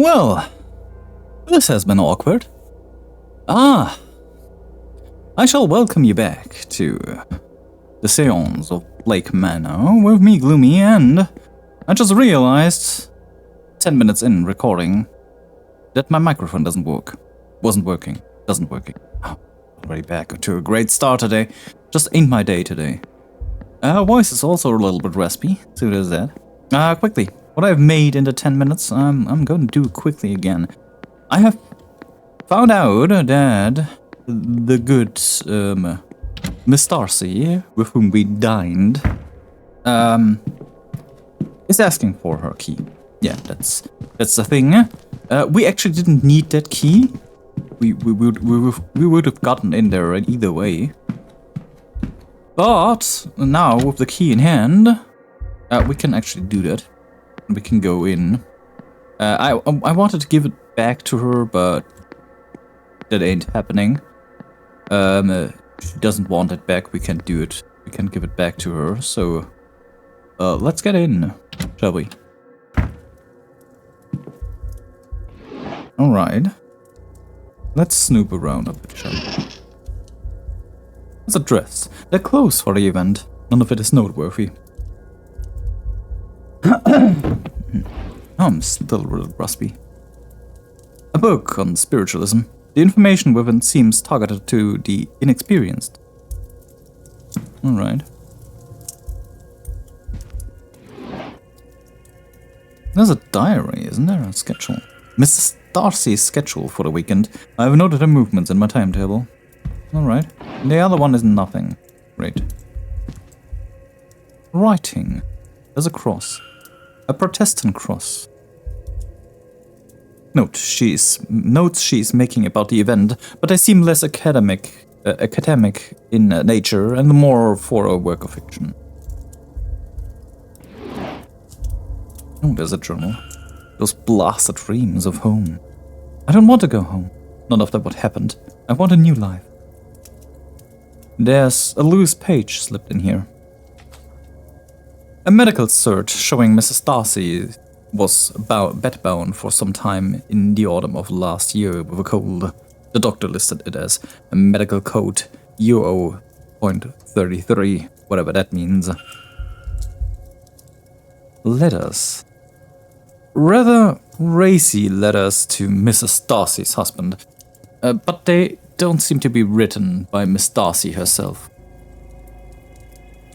Well, this has been awkward. I shall welcome you back to the Seance of Lake Manor with me, Gloomy, and I just realized 10 minutes in recording that my microphone doesn't work. Doesn't working. Oh, already back to a great start today. Just ain't my day today. Voice is also a little bit raspy, so there's that. Quickly, what I've made in the 10 minutes, I'm going to do quickly again. I have found out that the good Miss Darcy, with whom we dined, is asking for her key. Yeah, that's the thing. We actually didn't need that key. We would have gotten in there either way. But now with the key in hand, we can actually do that. We can go in. I wanted to give it back to her, but that ain't happening. She doesn't want it back. We can't do it. We can give it back to her. So let's get in, shall we? All right. Let's snoop around a bit, shall we? It's a dress. They're clothes for the event. None of it is noteworthy. I'm still a little raspy. A book on spiritualism. The information within seems targeted to the inexperienced. Alright. There's a diary, isn't there? A schedule. Mrs. Darcy's schedule for the weekend. I have noted her movements in my timetable. Alright. The other one is nothing. Great. Writing. There's a cross. A Protestant cross. Notes she's making about the event, but they seem less academic in nature and more for a work of fiction. Oh, there's a journal. Those blasted dreams of home. I don't want to go home. Not after what happened. I want a new life. There's a loose page slipped in here. A medical cert showing Mrs. Darcy was bedbound for some time in the autumn of last year with a cold. The doctor listed it as a medical code UO.33, whatever that means. Letters. Rather racy letters to Mrs. Darcy's husband, but they don't seem to be written by Miss Darcy herself.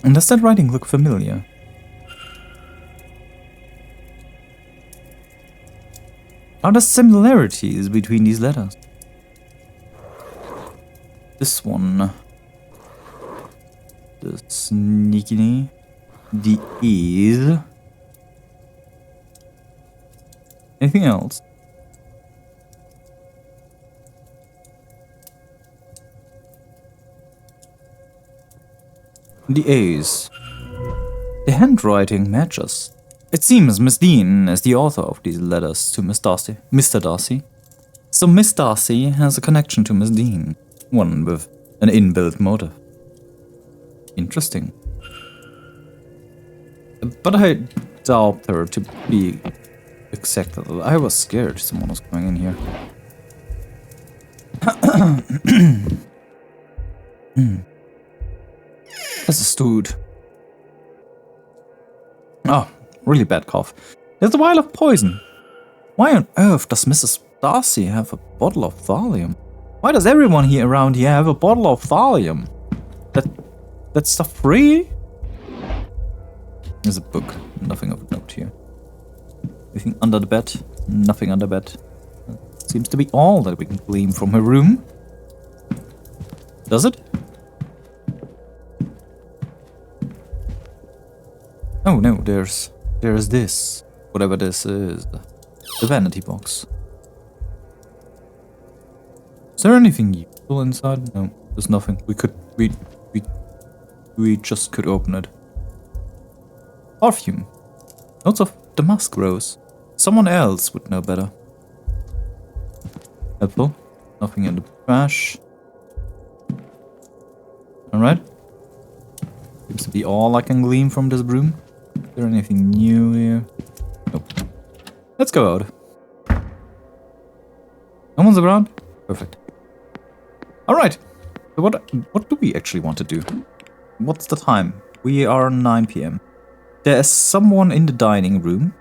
And does that writing look familiar? Are there similarities between these letters? This one. The sneaky. The ease. Anything else? The A's. The handwriting matches. It seems Miss Deane is the author of these letters to Miss Darcy, Mr. Darcy. So Miss Darcy has a connection to Miss Deane, one with an inbuilt motive. Interesting. But I doubt her to be exact. I was scared someone was going in here. There's a stood. Oh. Really bad cough. There's a vial of poison. Why on earth does Mrs. Darcy have a bottle of Valium? Why does everyone here around here have a bottle of Valium? That's stuff free? There's a book. Nothing of note here. Anything under the bed? Nothing under bed. Seems to be all that we can glean from her room. Does it? Oh no, there's this, whatever this is, the vanity box. Is there anything useful inside? No, there's nothing. We just could open it. Perfume. Notes of damask rose. Someone else would know better. Helpful. Nothing in the trash. Alright. Seems to be all I can glean from this room. Is there anything new here? Nope. Let's go out. No one's around? Perfect. Alright. So what do we actually want to do? What's the time? We are 9 p.m. There is someone in the dining room.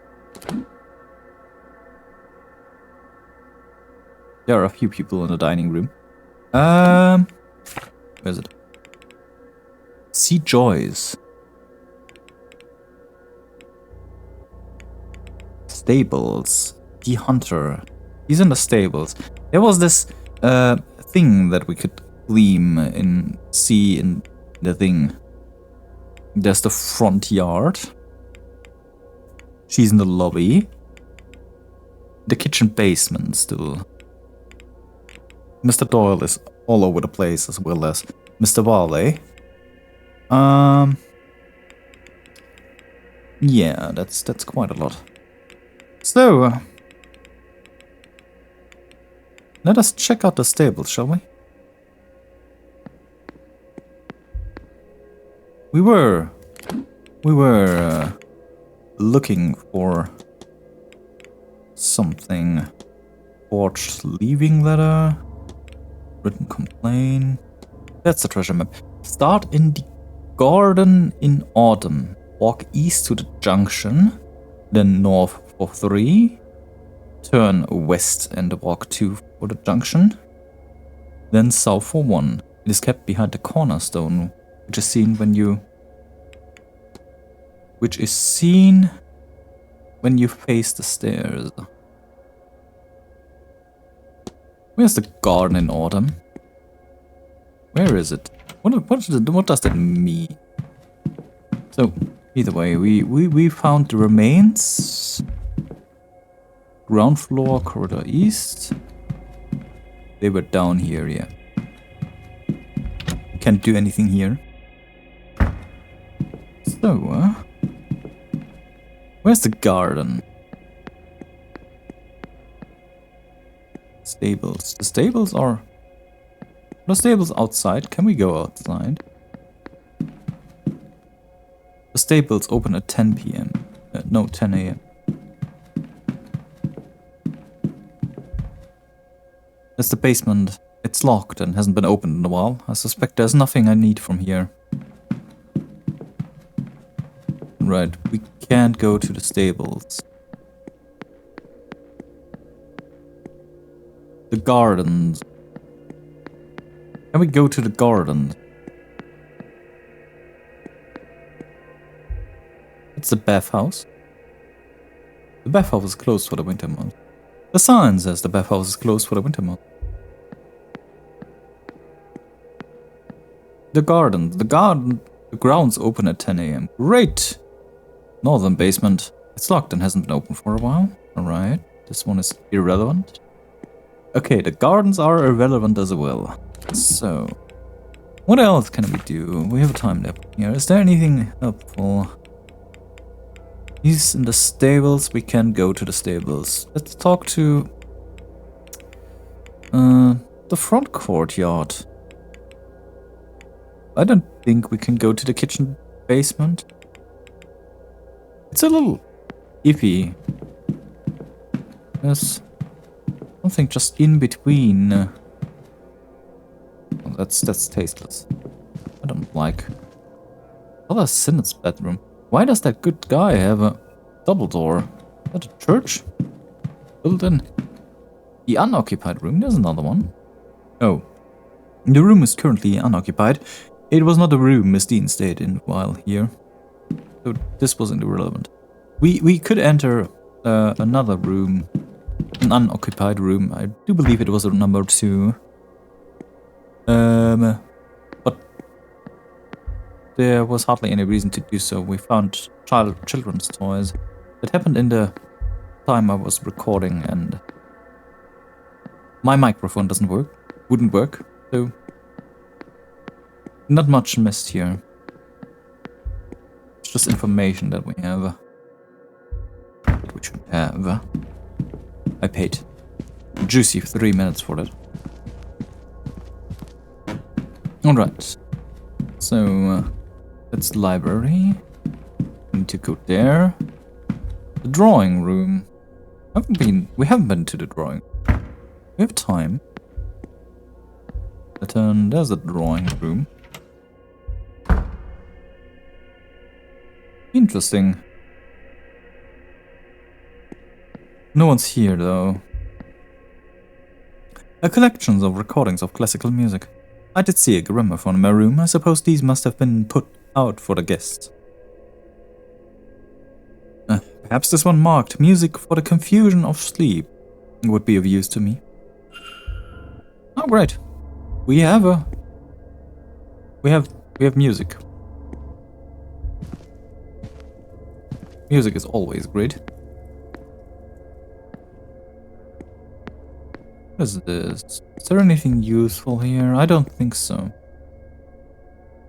There are a few people in the dining room. Where is it? See Joyce. Stables. The hunter. He's in the stables. There was this thing that we could see in the thing. There's the front yard. She's in the lobby. The kitchen basement still. Mr. Doyle is all over the place as well as Mr. Varley. Yeah, that's quite a lot. So, let us check out the stables, shall we? We were looking for something. Forged leaving letter. Written complaint. That's the treasure map. Start in the garden in autumn. Walk east to the junction. Then north for 3. Turn west and walk 2 for the junction. Then south for 1. It is kept behind the cornerstone, which is seen when you face the stairs. Where's the garden in autumn? Where is it? What does that mean? So, either way, we found the remains. Ground floor, corridor east. They were down here, yeah. Can't do anything here. So, where's the garden? Stables. The stables are... The stables outside. Can we go outside? The stables open at 10 p.m. No, 10 a.m. That's the basement. It's locked and hasn't been opened in a while. I suspect there's nothing I need from here. Right, we can't go to the stables. The gardens. Can we go to the gardens? It's the bathhouse. The bathhouse is closed for the winter month. The sign says the bathhouse is closed for the winter month. The grounds open at 10 a.m. Great! Northern basement. It's locked and hasn't been open for a while. Alright, this one is irrelevant. Okay, the gardens are irrelevant as well. So, what else can we do? We have a time lapse here. Is there anything helpful? He's in the stables. We can go to the stables. Let's talk to the front courtyard. I don't think we can go to the kitchen basement. It's a little iffy. There's something just in between. Oh, that's tasteless. I don't like. Oh, that's Sinnett's bedroom. Why does that good guy have a double door? Is that a church? Built in. The unoccupied room, there's another one. Oh. The room is currently unoccupied. It was not a room Miss Deane stayed in while here. So this wasn't irrelevant. We could enter another room. An unoccupied room. I do believe it was number 2. But there was hardly any reason to do so. We found children's toys. That happened in the time I was recording, and my microphone wouldn't work, so not much missed here. It's just information that we have. That we should have. I paid juicy 3 minutes for that. Alright. So, that's the library. We need to go there. The drawing room. We haven't been to the drawing room. We have time. There's a drawing room. Interesting. No one's here, though. A collection of recordings of classical music. I did see a gramophone in my room. I suppose these must have been put out for the guests. Perhaps this one marked music for the confusion of sleep would be of use to me. Oh, great. We have music. Music is always great. What is this? Is there anything useful here? I don't think so.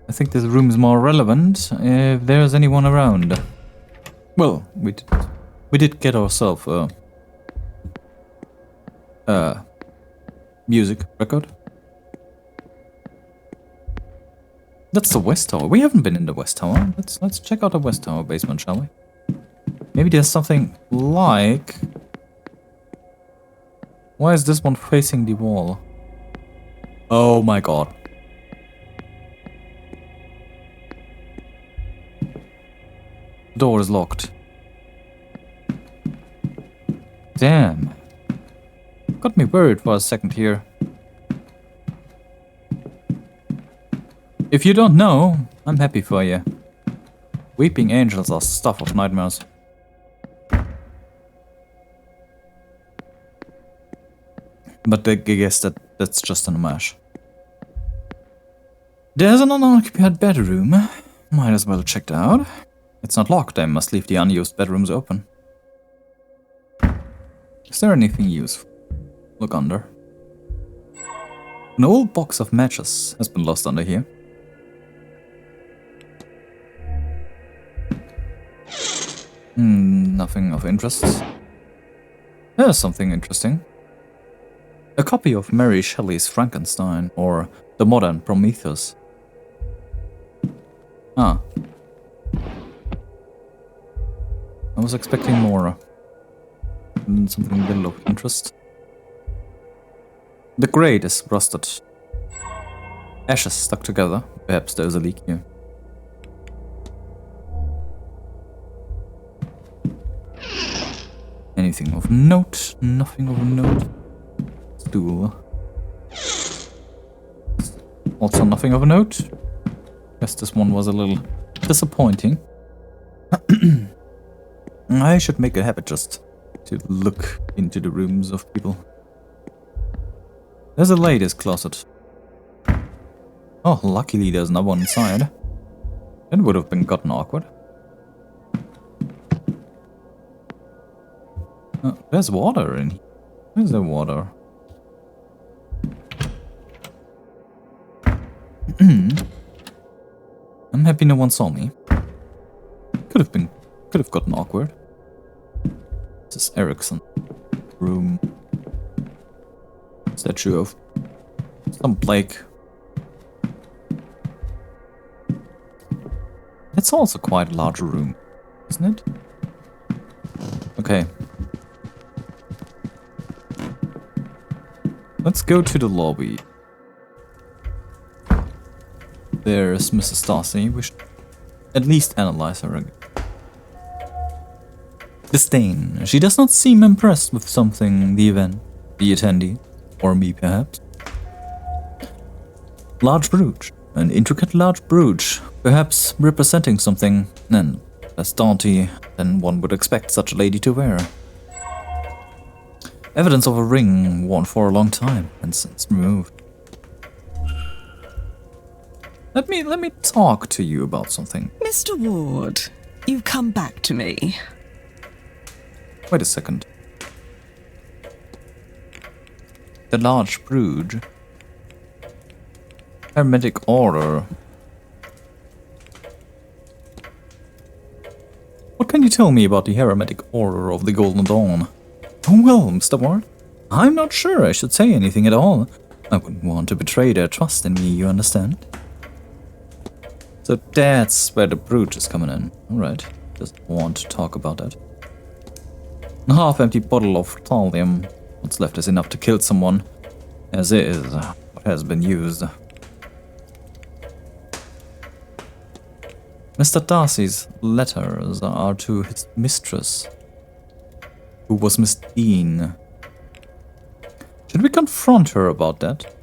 I think this room is more relevant if there's anyone around. Well, we did get ourselves a music record. That's the West Tower. We haven't been in the West Tower. Let's check out the West Tower basement, shall we? Maybe there's something like... Why is this one facing the wall? Oh my god. The door is locked. Damn. Got me worried for a second here. If you don't know, I'm happy for you. Weeping angels are stuff of nightmares. But I guess that's just an homage. There's an unoccupied bedroom. Might as well check it out. It's not locked, I must leave the unused bedrooms open. Is there anything useful? Look under. An old box of matches has been lost under here. Nothing of interest. There's something interesting. A copy of Mary Shelley's Frankenstein, or the modern Prometheus. Ah. I was expecting more. Something little of interest. The grate is rusted. Ashes stuck together. Perhaps there's a leak here. Anything of note? Nothing of note. Stool. Also nothing of note. Guess this one was a little disappointing. I should make a habit just to look into the rooms of people. There's a ladies' closet. Oh, luckily there's no one inside. It would have been gotten awkward. Oh, there's water in here. Where's the water? I'm happy no one saw me. Could have gotten awkward. This is Erickson room. Statue of some Blake. It's also quite a large room, isn't it? Okay. Let's go to the lobby. There's Mrs. Darcy. We should at least analyze her again. Disdain. She does not seem impressed with something, the event, the attendee, or me perhaps. Large brooch. An intricate large brooch, perhaps representing something, and less dainty than one would expect such a lady to wear. Evidence of a ring worn for a long time and since removed. Let me talk to you about something. Mr. Ward, you've come back to me. Wait a second. The large brooch. Hermetic order. What can you tell me about the Hermetic Order of the Golden Dawn? Oh well, Mr. Ward, I'm not sure I should say anything at all. I wouldn't want to betray their trust in me, you understand? So that's where the brooch is coming in. Alright, just want to talk about that. A half-empty bottle of thallium. What's left is enough to kill someone, as is what has been used. Mr. Darcy's letters are to his mistress, who was Miss Deane. Should we confront her about that?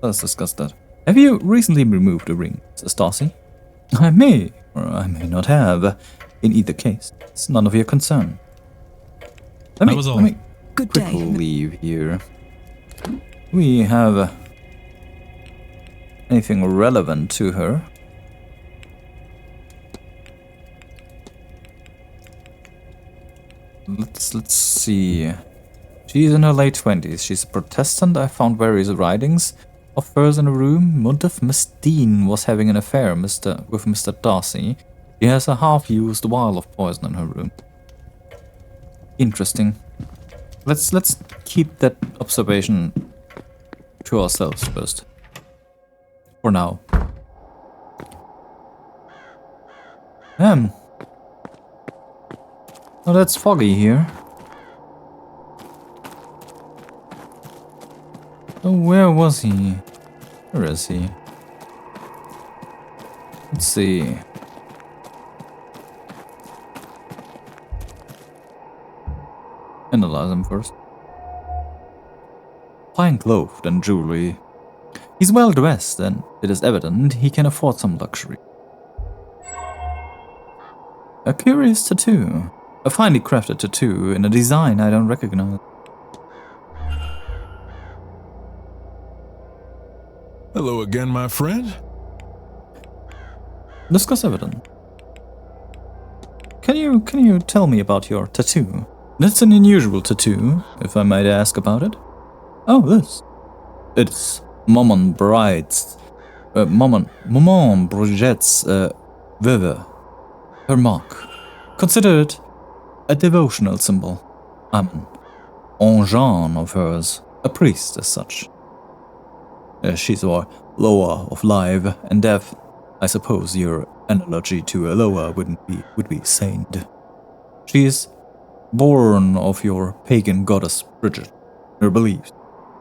Let's discuss that. Have you recently removed a ring, Mrs. Darcy? I may, or I may not have. In either case, it's none of your concern. Let me Good quickly day. leave here. We have anything relevant to her? Let's see. She's in her late 20s. She's a Protestant. I found various writings of hers in a room. What if Miss Deane was having an affair with Mr. Darcy? She has a half-used vial of poison in her room. Interesting. Let's keep that observation to ourselves first. For now. Oh, that's foggy here. Oh, where was he? Where is he? Let's see. Analyze him first. Fine clothed and jewelry. He's well dressed, and it is evident he can afford some luxury. A curious tattoo. A finely crafted tattoo in a design I don't recognize. Hello again, my friend. Discuss evidence. Can you tell me about your tattoo? That's an unusual tattoo, if I might ask about it. Oh, this. It's Maman Bride's. Maman Brigette's veuve. Her mark. Consider it a devotional symbol. I'm an engin of hers, a priest as such. She's a lower of life and death. I suppose your analogy to a lower would be saint. She is born of your pagan goddess Bridget. Her beliefs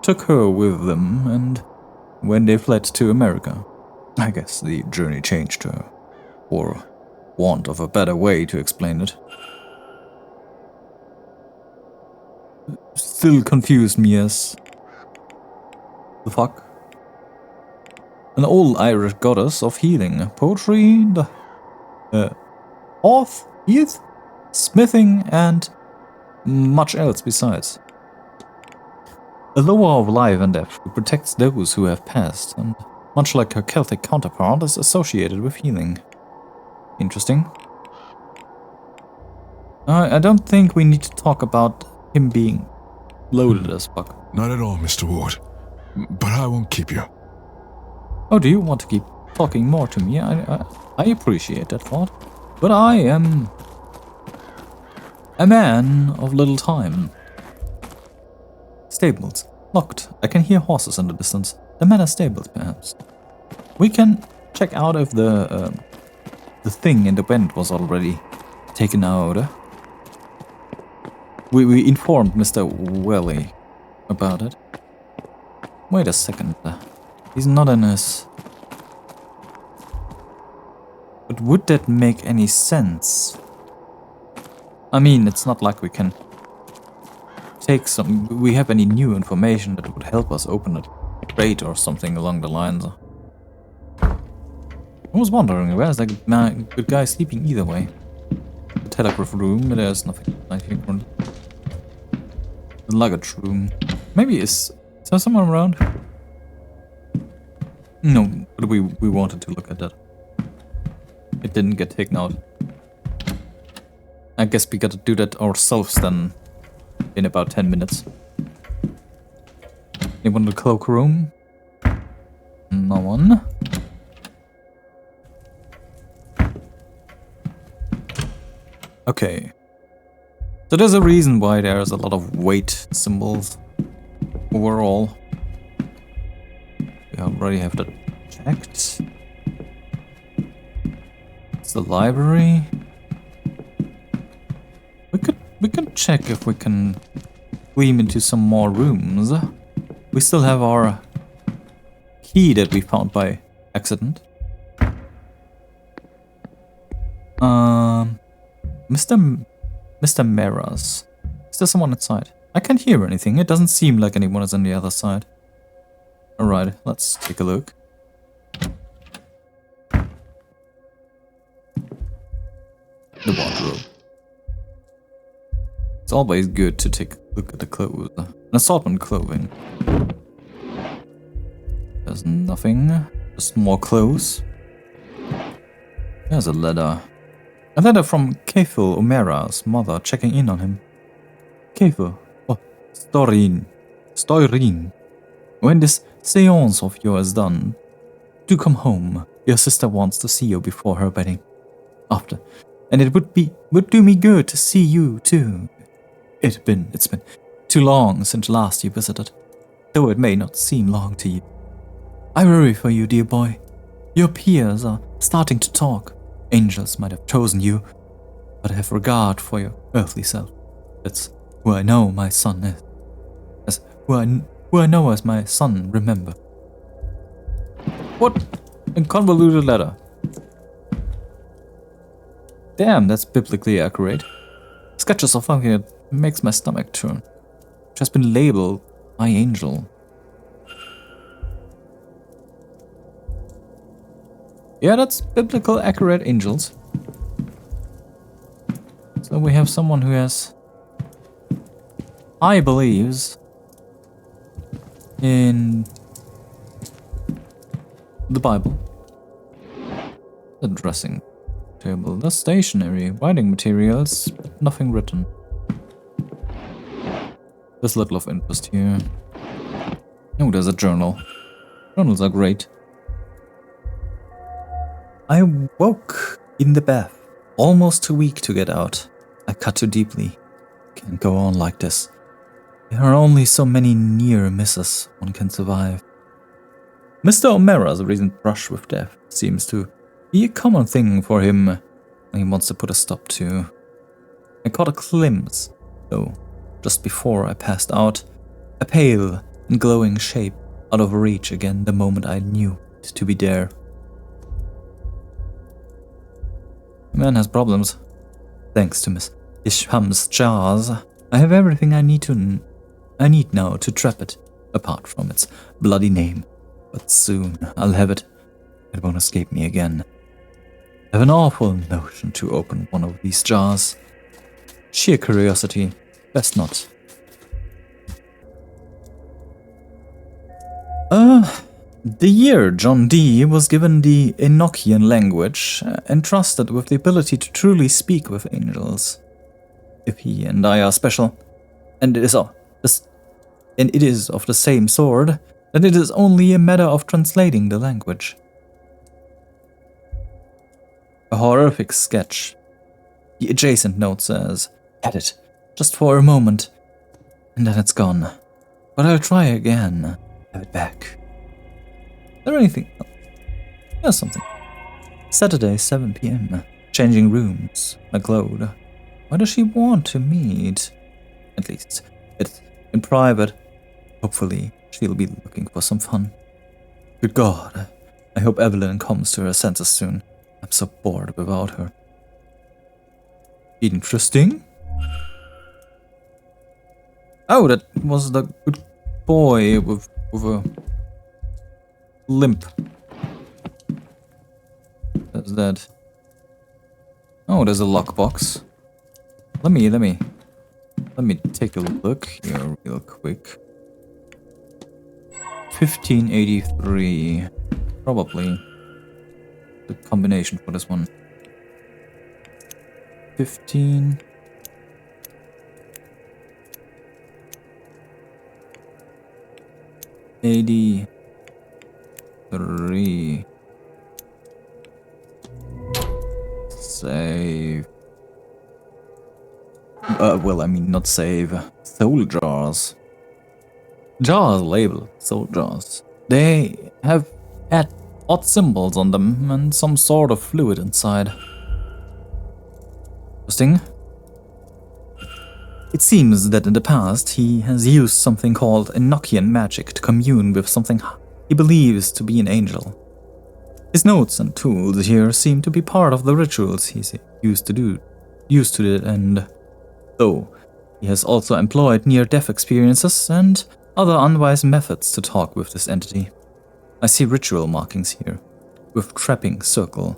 took her with them, and when they fled to America, I guess the journey changed her, for want of a better way to explain it. Still confused me as the fuck. An old Irish goddess of healing, poetry, heath, smithing, and much else besides. A lower of life and death who protects those who have passed, and much like her Celtic counterpart, is associated with healing. Interesting. I don't think we need to talk about him being loaded as fuck. Not at all, Mr. Ward. But I won't keep you. Oh, do you want to keep talking more to me? I appreciate that thought. But I am a man of little time. Stables. Locked. I can hear horses in the distance. The manor stables, perhaps. We can check out if the thing in the vent was already taken out. We informed Mr. Welly about it. Wait a second. He's not in his... But would that make any sense? I mean, it's not like we can take some... We have any new information that would help us open a crate or something along the lines. I was wondering, where's that good guy sleeping either way? The telegraph room, there's nothing from the luggage room. Maybe is there someone around? No, but we wanted to look at that. It didn't get taken out. I guess we gotta do that ourselves then in about 10 minutes. Anyone in the cloak room? No one. Okay. So there's a reason why there's a lot of weight symbols overall. We already have that checked. It's the library. we can check if we can gleam into some more rooms. We still have our key that we found by accident. Mr. Meras. Is there someone inside? I can't hear anything. It doesn't seem like anyone is on the other side. Alright, let's take a look. The wardrobe. It's always good to take a look at the clothes. An assortment clothing. There's nothing. Just more clothes. There's a letter. A letter from Kefil O'Mara's mother checking in on him. Kefil. Oh, Stoirine. When this seance of yours done, do come home. Your sister wants to see you before her wedding. After. And it would do me good to see you too. It's been too long since last you visited, though it may not seem long to you. I worry for you, dear boy. Your peers are starting to talk. Angels might have chosen you, but I have regard for your earthly self. That's who I know my son is. As who I know as my son, remember. What a convoluted letter. Damn, that's biblically accurate. Sketches of something that makes my stomach turn. Which has been labeled my angel. Yeah, that's biblical accurate angels. So we have someone who has high beliefs in the Bible. The dressing table, the stationery, writing materials, nothing written. There's little of interest here. Oh, there's a journal. Journals are great. I woke in the bath, almost too weak to get out. I cut too deeply. Can't go on like this. There are only so many near misses one can survive. Mr. O'Mara's recent brush with death seems to be a common thing for him when he wants to put a stop to. I caught a glimpse, though, just before I passed out, a pale and glowing shape out of reach again the moment I knew it to be there. The man has problems. Thanks to Miss Isham's jars, I have everything I need now to trap it, apart from its bloody name. But soon I'll have it. It won't escape me again. I have an awful notion to open one of these jars. Sheer curiosity. Best not. The year John Dee was given the Enochian language, entrusted with the ability to truly speak with angels. If he and I are special, and it is of the same sort, then it is only a matter of translating the language. A horrific sketch. The adjacent note says, "Had it, just for a moment, and then it's gone. But I'll try again. Have it back." Is there anything? Oh, there's something. Saturday, 7 p.m. Changing rooms. McLeod. Why does she want to meet? At least, it's in private. Hopefully, she'll be looking for some fun. Good God. I hope Evelyn comes to her senses soon. I'm so bored without her. Interesting. Oh, that was the good boy with a limp. That's that. Oh, there's a lockbox. Let me take a look here real quick. 1583. Probably the combination for this one. 15. $83. Save. Well, I mean, not save. Soul jars. Jars labeled soul jars. They have odd symbols on them and some sort of fluid inside. Interesting. It seems that in the past he has used something called Enochian magic to commune with something he believes to be an angel. His notes and tools here seem to be part of the rituals he's used to it, and though he has also employed near-death experiences and other unwise methods to talk with this entity. I see ritual markings here, with trapping circle,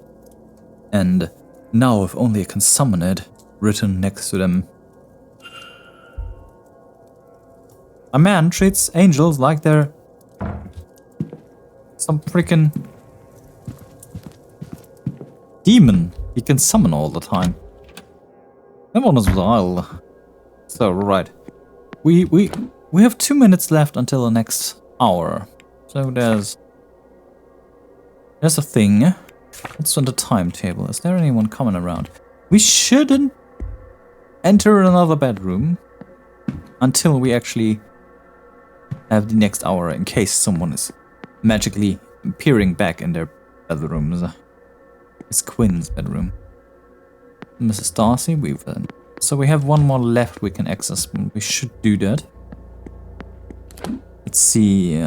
and now if only I can summon it, written next to them. A man treats angels like they're some freaking demon he can summon all the time. That one as well. So right, we have 2 minutes left until the next hour. So there's a thing. What's on the timetable? Is there anyone coming around? We shouldn't enter another bedroom until we actually have the next hour, in case someone is magically appearing back in their bedrooms. It's Quinn's bedroom. Mrs. Darcy, so we have one more left we can access. We should do that. Let's see.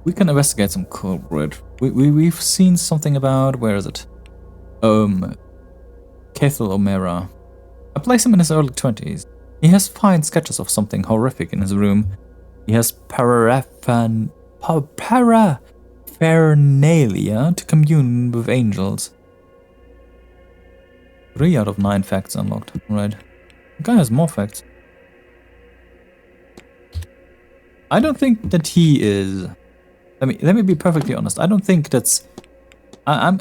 We can investigate some culprit. We've seen something about, where is it? Cathal O'Mara. I place him in his early 20s. He has fine sketches of something horrific in his room. He has paraphernalia to commune with angels. 3 out of 9 facts unlocked. Right. The guy has more facts. I don't think that he is. Let me be perfectly honest. I don't think that's. I'm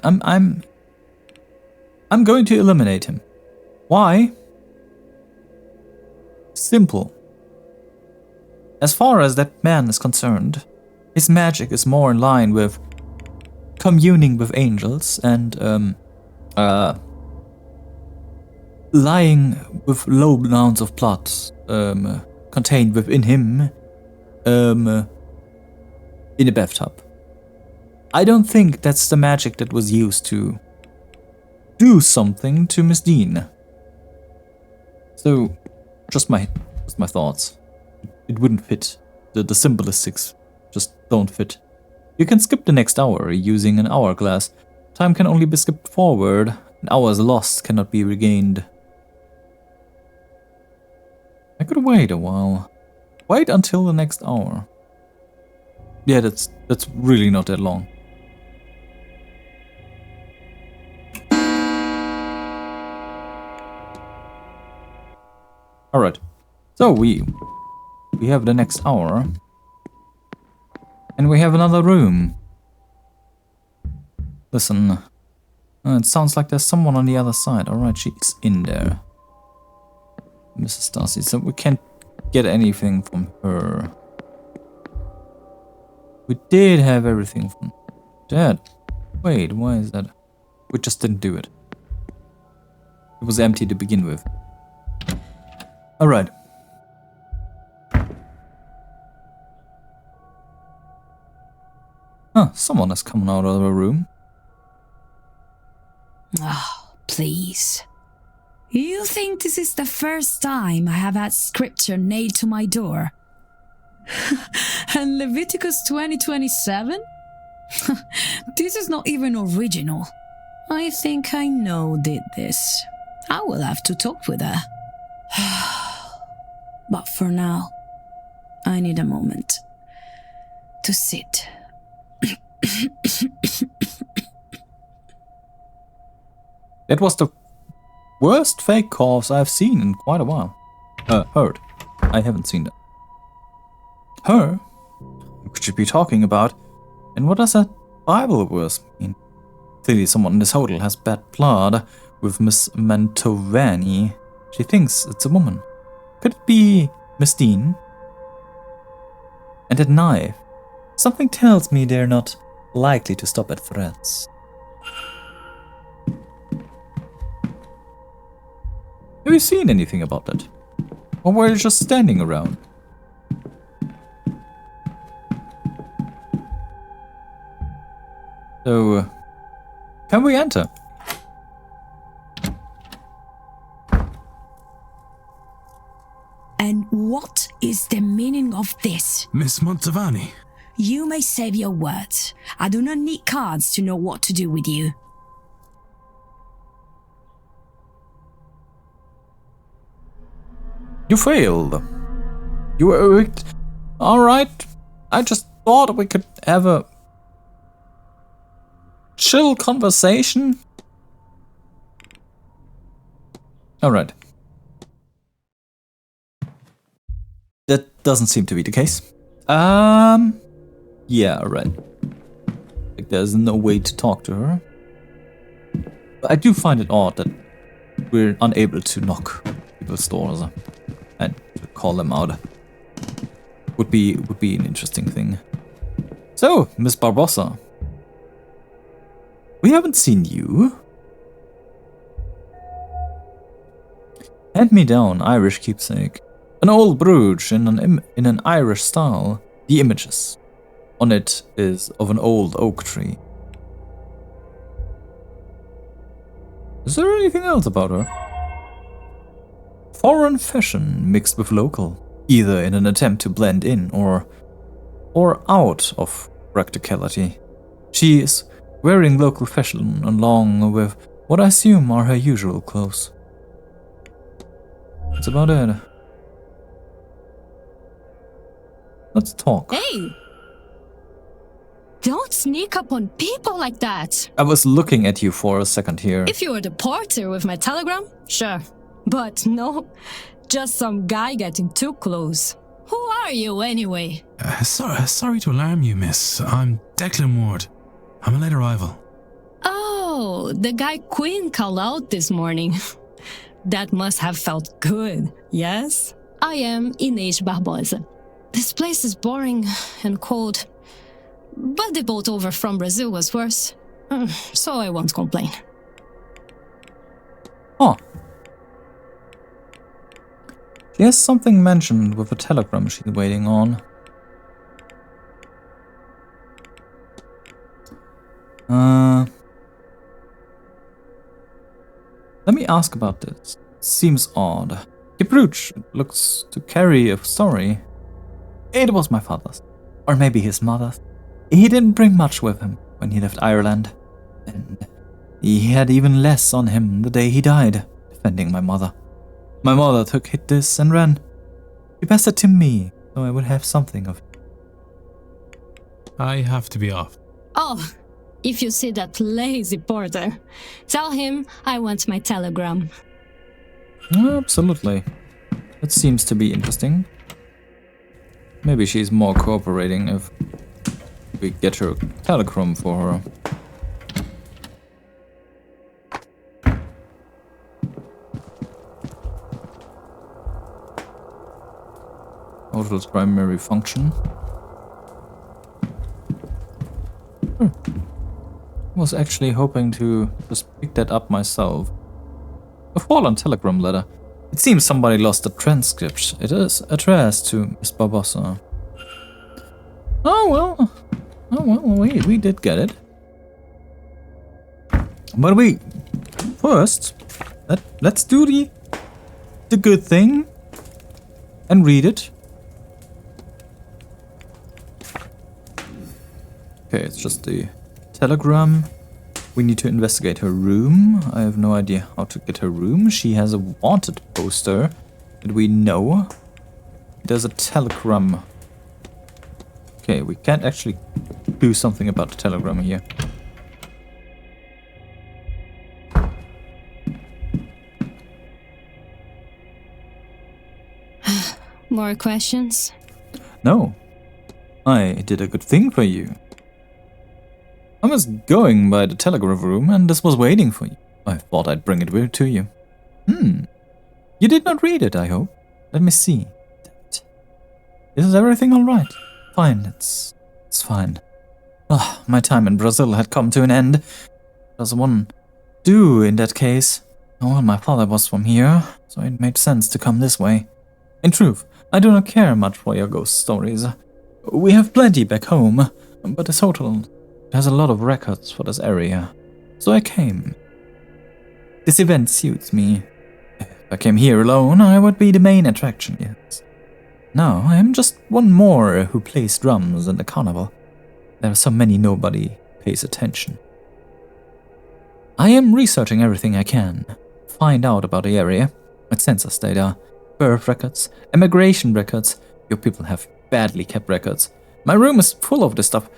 going to eliminate him. Why? Simple. As far as that man is concerned, his magic is more in line with communing with angels and lying with low amounts of blood contained within him in a bathtub. I don't think that's the magic that was used to do something to Miss Deane. So, just my thoughts. It wouldn't fit. The symbolistics just don't fit. You can skip the next hour using an hourglass. Time can only be skipped forward, and hours lost cannot be regained. I could wait a while. Wait until the next hour. Yeah, that's really not that long. Alright. So we have the next hour. And we have another room. Listen. It sounds like there's someone on the other side. Alright, she's in there. Mrs. Darcy. So we can't get anything from her. We did have everything from Dad. Wait, why is that? We just didn't do it. It was empty to begin with. Alright. Huh, someone has come out of the room. Oh, please. You think this is the first time I have had scripture nailed to my door? And Leviticus 20:27? This is not even original. I think I know who did this. I will have to talk with her. But for now, I need a moment to sit. That was the worst fake cough I've seen in quite a while. Heard. I haven't seen that. Her? What could you be talking about? And what does that Bible verse mean? Clearly someone in this hotel has bad blood with Miss Mantovani. She thinks it's a woman. Could it be Miss Deane? And that knife. Something tells me they're not likely to stop at threats. Have you seen anything about that? Or were you just standing around? So, can we enter? And what is the meaning of this? Miss Montavani. You may save your words. I do not need cards to know what to do with you. You failed. You were... Alright. I just thought we could have a chill conversation. Alright. That doesn't seem to be the case. Yeah, right. Like, there's no way to talk to her. But I do find it odd that we're unable to knock people's doors and to call them out. Would be an interesting thing. So, Miss Barbossa, we haven't seen you. Hand me down Irish keepsake. An old brooch in an Irish style. The images on it is of an old oak tree. Is there anything else about her? Foreign fashion mixed with local, either in an attempt to blend in or out of practicality. She is wearing local fashion along with what I assume are her usual clothes. That's about it. Let's talk. Hey! Don't sneak up on people like that. I was looking at you for a second here. If you were the porter with my telegram, sure. But no, just some guy getting too close. Who are you anyway? Sorry to alarm you, miss. I'm Declan Ward. I'm a late arrival. Oh, the guy Quinn called out this morning. That must have felt good, yes? I am Inês Barbosa. This place is boring and cold, but the boat over from Brazil was worse, so I won't complain. Oh. She has something mentioned with a telegram she's waiting on. Let me ask about this. Seems odd. The brooch looks to carry a story. It was my father's. Or maybe his mother's. He didn't bring much with him when he left Ireland. And he had even less on him the day he died, defending my mother. My mother took this and ran. She passed it to me, so I would have something of it. I have to be off. Oh, if you see that lazy porter, tell him I want my telegram. Absolutely. That seems to be interesting. Maybe she's more cooperating if we get her telegram for her. Hotel's primary function. I was actually hoping to just pick that up myself. A fallen telegram letter. It seems somebody lost the transcript. It is addressed to Miss Barbossa. Oh well, we did get it. But first, let's do the good thing and read it. Okay, it's just the telegram. We need to investigate her room. I have no idea how to get her room. She has a wanted poster that we know. There's a telegram. Okay, we can't actually do something about the telegram here. More questions? No. I did a good thing for you. I was going by the telegraph room and this was waiting for you. I thought I'd bring it to you. You did not read it, I hope. Let me see. Is everything alright? Fine, it's fine. Oh, my time in Brazil had come to an end. Does one do in that case? Oh, well, my father was from here, so it made sense to come this way. In truth, I do not care much for your ghost stories. We have plenty back home, but this hotel has a lot of records for this area, so I came. This event suits me. If I came here alone, I would be the main attraction, yes. No, I am just one more who plays drums in the carnival. There are so many nobody pays attention. I am researching everything I can. Find out about the area. With census data, birth records, immigration records. Your people have badly kept records. My room is full of this stuff.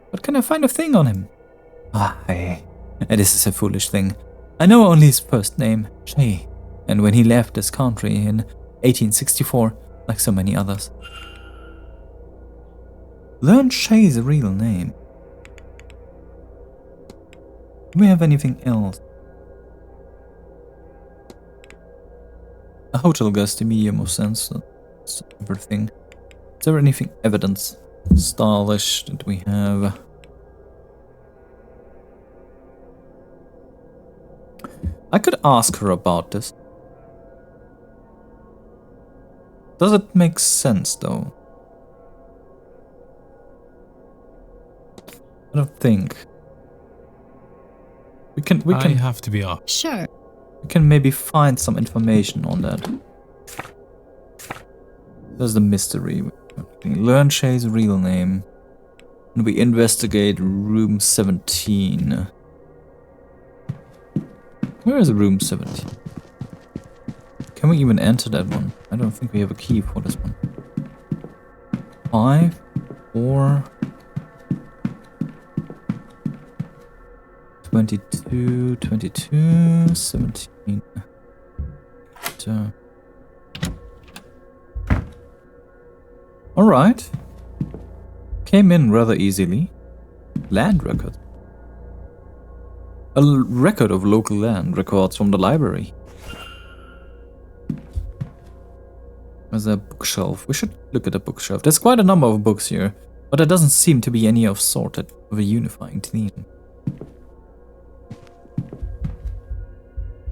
But can I find a thing on him? This is a foolish thing. I know only his first name, Shay. And when he left this country in 1864, like so many others. Learn Shay's real name. Do we have anything else? A hotel guest, the medium of sense. That's everything. Is there anything evidence? Stylish that we have? I could ask her about this. Does it make sense though? I don't think. We can I have to be off. Sure. we can maybe find some information on that. There's the mystery. Learn Shay's real name. And we investigate room 17. Where is room 17? Can we even enter that one? I don't think we have a key for this one. 5, 4, 22, 22, 17. Alright. Came in rather easily. Land record. A record of local land records from the library. There's a bookshelf. We should look at the bookshelf. There's quite a number of books here, but there doesn't seem to be any of sorted of a unifying theme.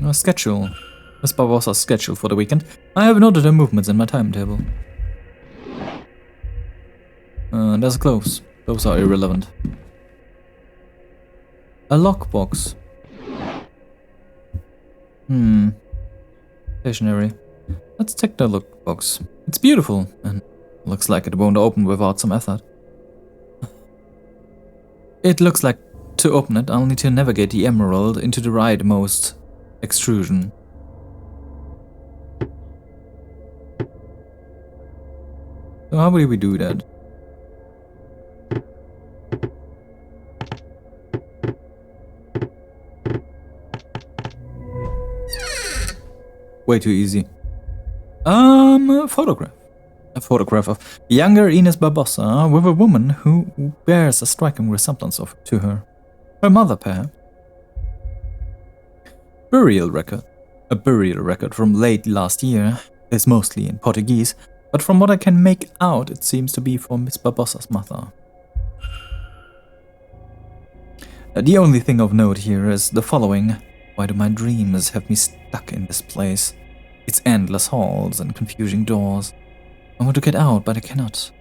A schedule. Miss Barbosa's schedule for the weekend. I have noted her movements in my timetable. There's a close. Those are irrelevant. A lockbox. Stationary. Let's check the lockbox. It's beautiful, and looks like it won't open without some effort. It looks like to open it, I'll need to navigate the emerald into the rightmost extrusion. So how do we do that? Way too easy. A photograph. A photograph of younger Ines Barbosa with a woman who bears a striking resemblance to her. Her mother, perhaps. Burial record. A burial record from late last year. It's mostly in Portuguese, but from what I can make out, it seems to be for Miss Barbosa's mother. The only thing of note here is the following. Why do my dreams have me stuck in this place? Its endless halls and confusing doors. I want to get out, but I cannot.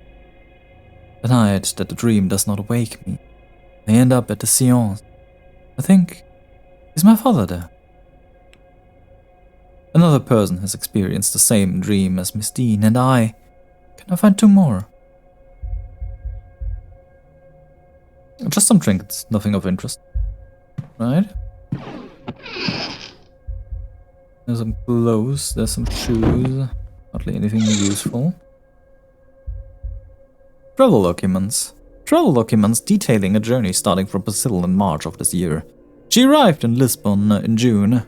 The night that the dream does not wake me, I end up at the Seance. I think, is my father there? Another person has experienced the same dream as Miss Deane, and I. Can I find 2 more? Just some trinkets, nothing of interest. Right? There's some clothes, there's some shoes, hardly anything useful. Travel documents. Travel documents detailing a journey starting from Brazil in March of this year. She arrived in Lisbon in June.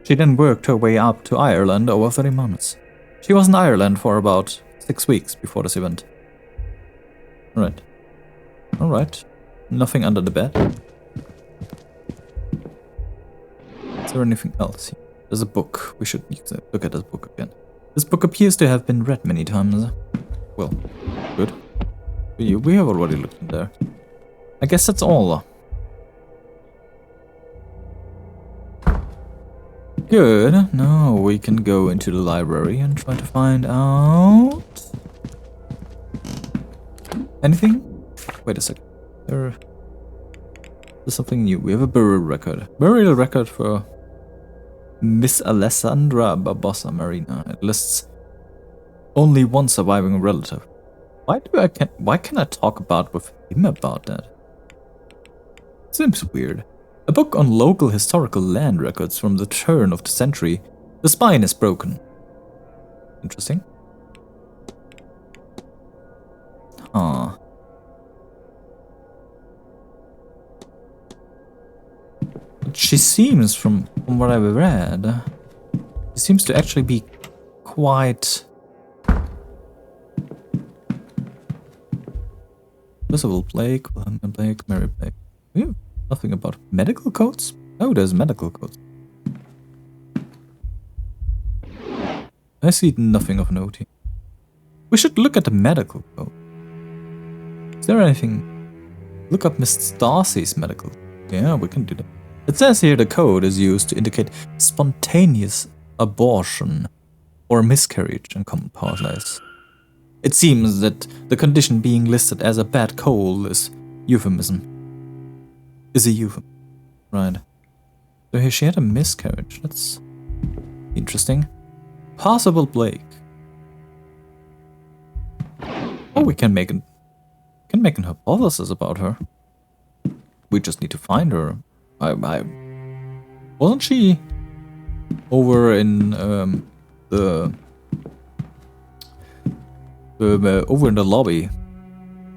She then worked her way up to Ireland over 30 months. She was in Ireland for about 6 weeks before this event. Alright. Nothing under the bed. Is there anything else here? There's a book. We should look at this book again. This book appears to have been read many times. Well, good. We have already looked in there. I guess that's all. Good. Now we can go into the library and try to find out... anything? Wait a second. There's something new. We have a burial record. Burial record for Miss Alessandra Barbosa Marina. It lists only one surviving relative. Why can I talk with him about that? Seems weird. A book on local historical land records from the turn of the century. The spine is broken. Interesting. Huh. She seems, from what I've read, she seems to actually be quite Visible Blake, Wilhelm Blake, Mary Blake. We have nothing about medical codes? Oh, there's medical codes. I see nothing of note here. We should look at the medical code. Is there anything? Look up Miss Darcy's medical. Yeah, we can do that. It says here the code is used to indicate spontaneous abortion or miscarriage in common parlance. It seems that the condition being listed as a bad cold is a euphemism. Right. So here she had a miscarriage. That's interesting. Possible Blake. Oh, we can make an hypothesis about her. We just need to find her. I wasn't she over in over in the lobby?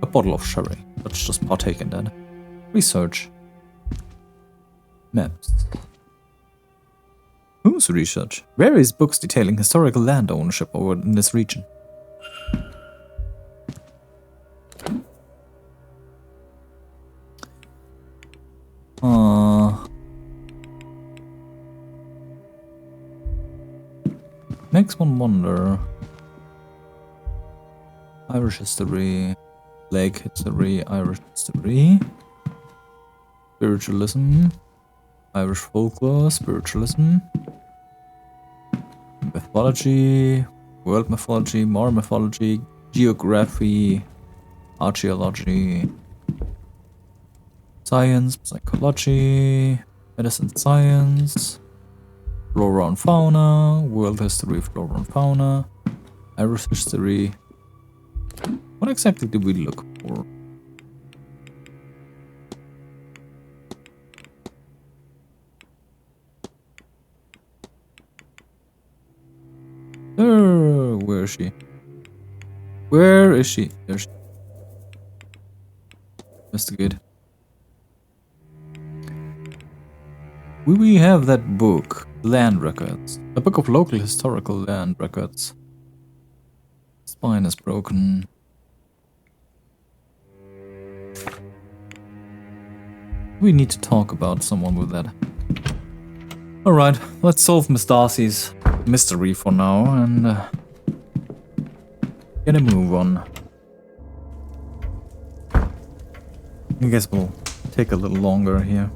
A bottle of sherry. Let's just partake in that. Research. Maps. Whose research? Various books detailing historical land ownership over in this region. Makes one wonder. Irish history, Blake history, Irish history, spiritualism, Irish folklore, spiritualism, mythology, world mythology, more mythology, geography, archaeology, science, psychology, medicine science, flora and fauna, world history, flora and fauna, Irish history. What exactly did we look for? Where is she? Where is she? There she is. Investigate. We have that book, Land Records. A book of local historical land records. Spine is broken. We need to talk about someone with that. Alright, let's solve Miss Darcy's mystery for now and get a move on. I guess we'll take a little longer here.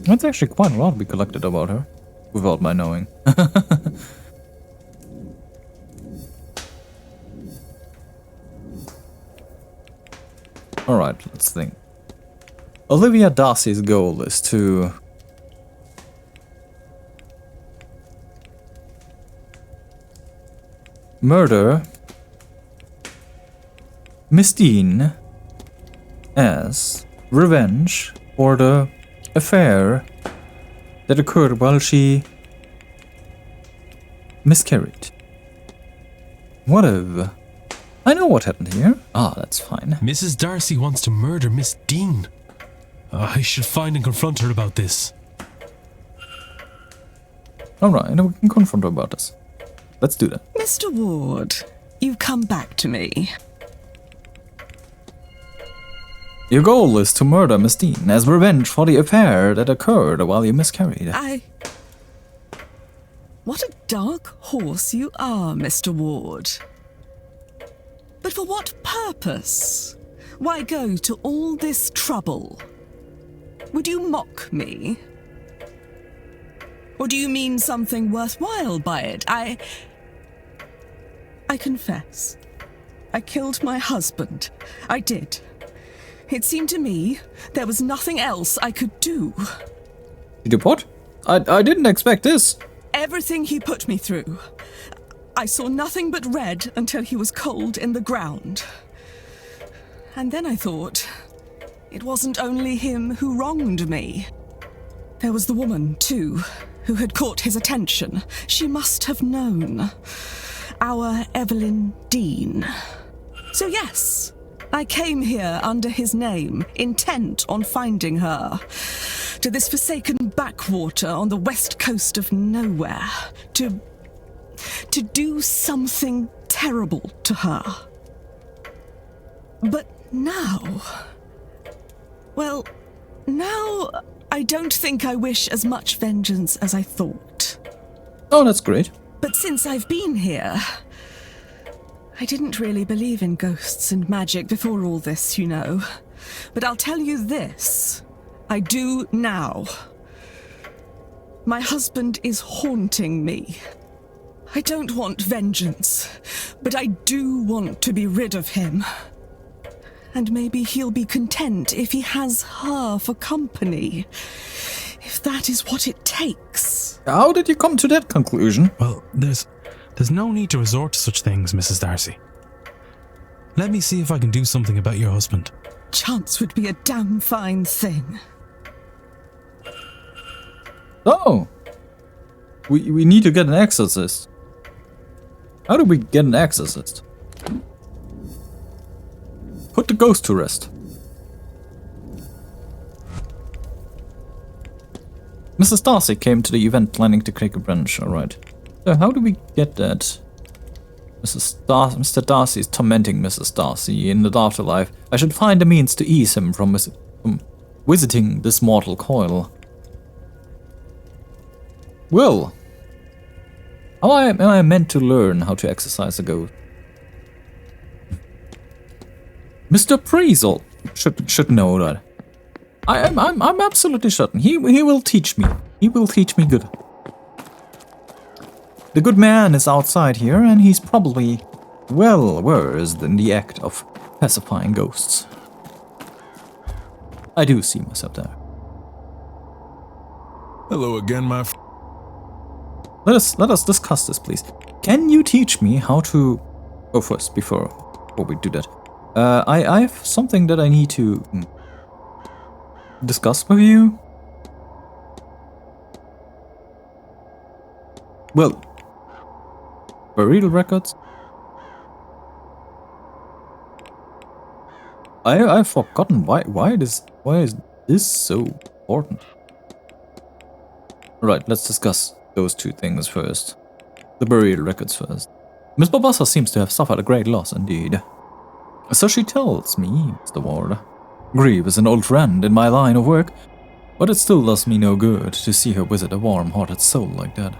That's actually quite a lot we collected about her, without my knowing. Alright, let's think. Olivia Darcy's goal is to murder Miss Deane as revenge for the affair that occurred while she miscarried. Whatever. I know what happened here. Ah, that's fine. Mrs. Darcy wants to murder Miss Deane. I should find and confront her about this. Alright, we can confront her about this. Let's do that. Mr. Ward, you've come back to me. Your goal is to murder Miss Deane as revenge for the affair that occurred while you miscarried. What a dark horse you are, Mr. Ward. But for what purpose? Why go to all this trouble? Would you mock me? Or do you mean something worthwhile by it? I confess. I killed my husband. I did. It seemed to me there was nothing else I could do. You did what? I didn't expect this. Everything he put me through. I saw nothing but red until he was cold in the ground. And then I thought, it wasn't only him who wronged me. There was the woman, too, who had caught his attention. She must have known. Our Evelyn Deane. So yes, I came here under his name, intent on finding her. To this forsaken backwater on the west coast of nowhere. To do something terrible to her. But now... Well, now I don't think I wish as much vengeance as I thought. Oh, that's great. But since I've been here... I didn't really believe in ghosts and magic before all this, you know. But I'll tell you this. I do now. My husband is haunting me. I don't want vengeance, but I do want to be rid of him. And maybe he'll be content if he has her for company. If that is what it takes. How did you come to that conclusion? Well, there's no need to resort to such things, Mrs. Darcy. Let me see if I can do something about your husband. Chance would be a damn fine thing. Oh. We need to get an exorcist. How do we get an exorcist? Put the ghost to rest. Mrs. Darcy came to the event planning to take a branch, alright. So how do we get that? Mr. Darcy is tormenting Mrs. Darcy in the afterlife. I should find a means to ease him from visiting this mortal coil. Well, how am I meant to learn how to exercise a ghost? Mr. Priesel should know that. I'm absolutely certain. He will teach me. He will teach me good. The good man is outside here, and he's probably well versed in the act of pacifying ghosts. I do see myself there. Hello again, my friend. Let us discuss this, please. Can you teach me how to... Oh, first, before we do that. I have something that I need to discuss with you. Well, burial records. I've forgotten why is this so important? Right, let's discuss those two things first. The burial records first. Miss Barbossa seems to have suffered a great loss indeed. So she tells me, Mr. Ward. Grief is an old friend in my line of work, but it still does me no good to see her visit a warm-hearted soul like that.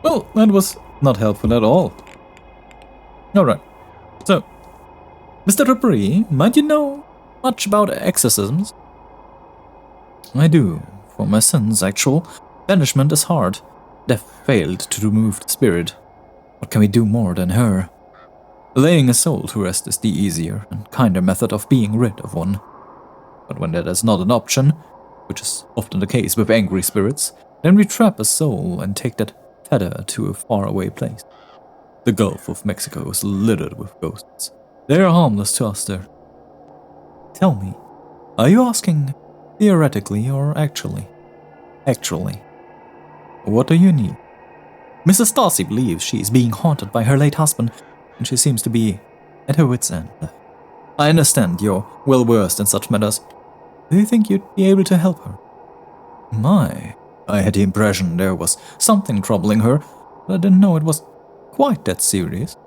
Well, that was not helpful at all. Alright, so, Mr. Dupree, might you know much about exorcisms? I do. For my son's actual banishment is hard. Death failed to remove the spirit. What can we do more than her? Laying a soul to rest is the easier and kinder method of being rid of one. But when that is not an option, which is often the case with angry spirits, then we trap a soul and take that feather to a faraway place. The Gulf of Mexico is littered with ghosts. They are harmless to us there. Tell me, are you asking theoretically or actually? Actually. What do you need? Mrs. Darcy believes she is being haunted by her late husband, and she seems to be at her wit's end. I understand you're well versed in such matters. Do you think you'd be able to help her? My, I had the impression there was something troubling her, but I didn't know it was quite that serious.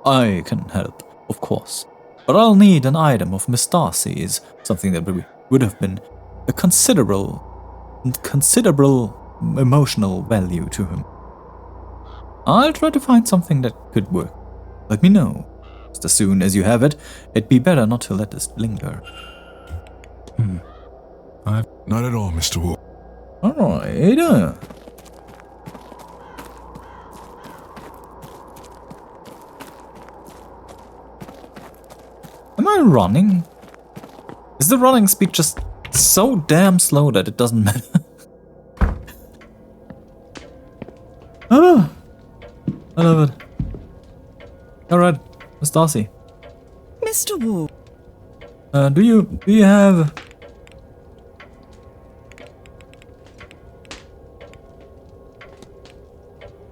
I can help, of course, but I'll need an item of Miss Darcy's, something that would have been a considerable emotional value to him. I'll try to find something that could work. Let me know. Just as soon as you have it, it'd be better not to let this linger. Not at all, Mr. Ward. Alright. Am I running? Is the running speed just so damn slow that it doesn't matter? Oh, I love it. Alright, Miss Darcy. Mr. Ward. Do you have...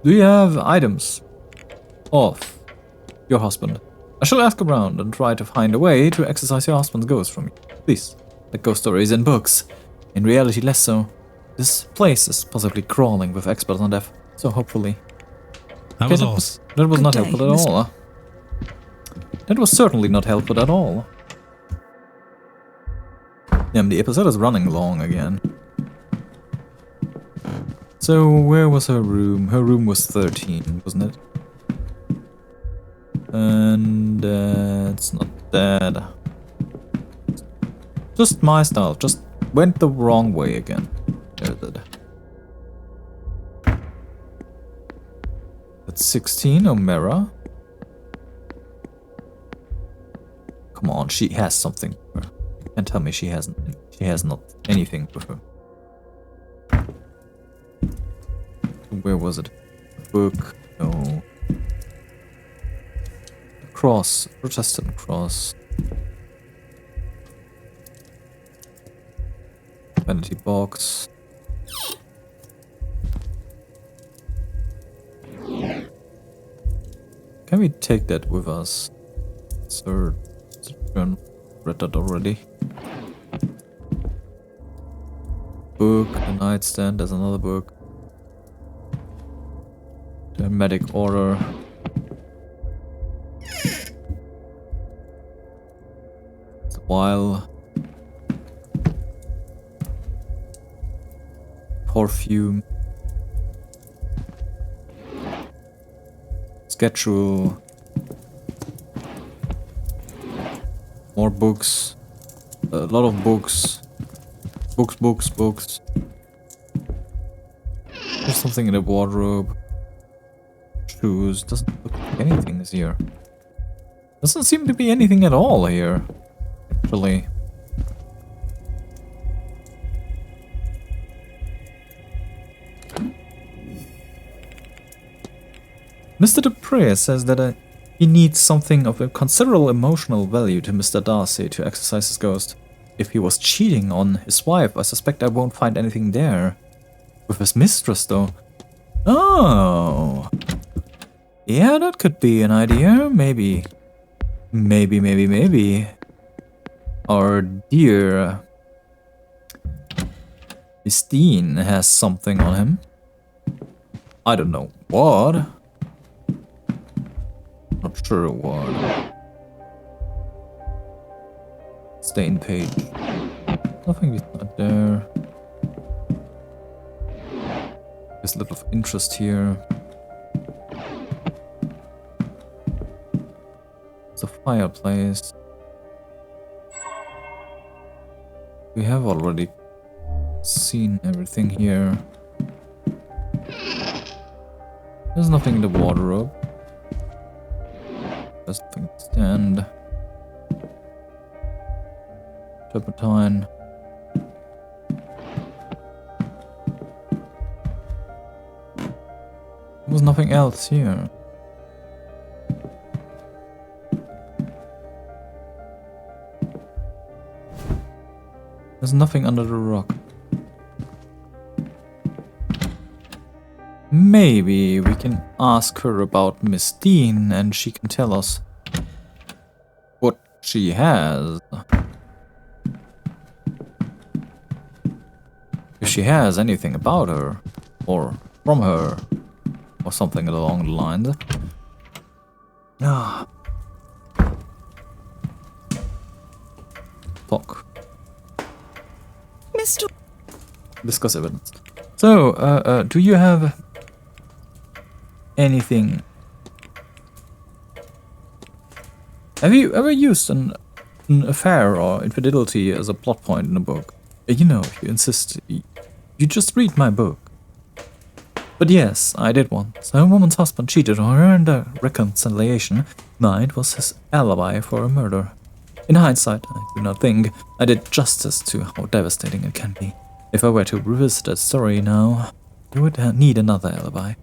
Do you have items of your husband? I shall ask around and try to find a way to exorcise your husband's ghost from you. Please, like ghost stories in books. In reality, less so. This place is possibly crawling with experts on death, so hopefully... That was Okay, all. that was Good not day, helpful at Miss- all. That was certainly not helpful at all. Damn, the episode is running long again. So, where was her room? Her room was 13, wasn't it? And it's not that. Just my style, just went the wrong way again. There's it. That's 16, O'Mara. Come on, she has something for her. Can't tell me she has not anything for her. Where was it? Book? No. Cross. Protestant cross. Vanity box. Can we take that with us? Sir, read that already. Book, the nightstand, there's another book. The Hermetic Order. It's a while. Perfume. Schedule. More books. A lot of books. Books. There's something in the wardrobe. Shoes. Doesn't look like anything is here. Doesn't seem to be anything at all here. Actually. Mr. Dupree says that he needs something of a considerable emotional value to Mr. Darcy to exorcise his ghost. If he was cheating on his wife, I suspect I won't find anything there. With his mistress, though. Oh. Yeah, that could be an idea. Maybe. Our dear Miss Deane has something on him. I don't know what. Not sure what. Stain page. Nothing is not there. There's a little of interest here. It's a fireplace. We have already seen everything here. There's nothing in the wardrobe. There's nothing to stand. Turpentine. There was nothing else here. There's nothing under the rock. Maybe we can ask her about Miss Deane and she can tell us what she has. If she has anything about her, or from her, or something along the lines. Ah. Talk. Mr. Discuss evidence. So, do you have anything? Have you ever used an affair or infidelity as a plot point in a book? You know, if you insist, you just read my book. But yes, I did once. A woman's husband cheated on her and the reconciliation night was his alibi for a murder. In hindsight, I do not think I did justice to how devastating it can be. If I were to revisit that story now, I would need another alibi.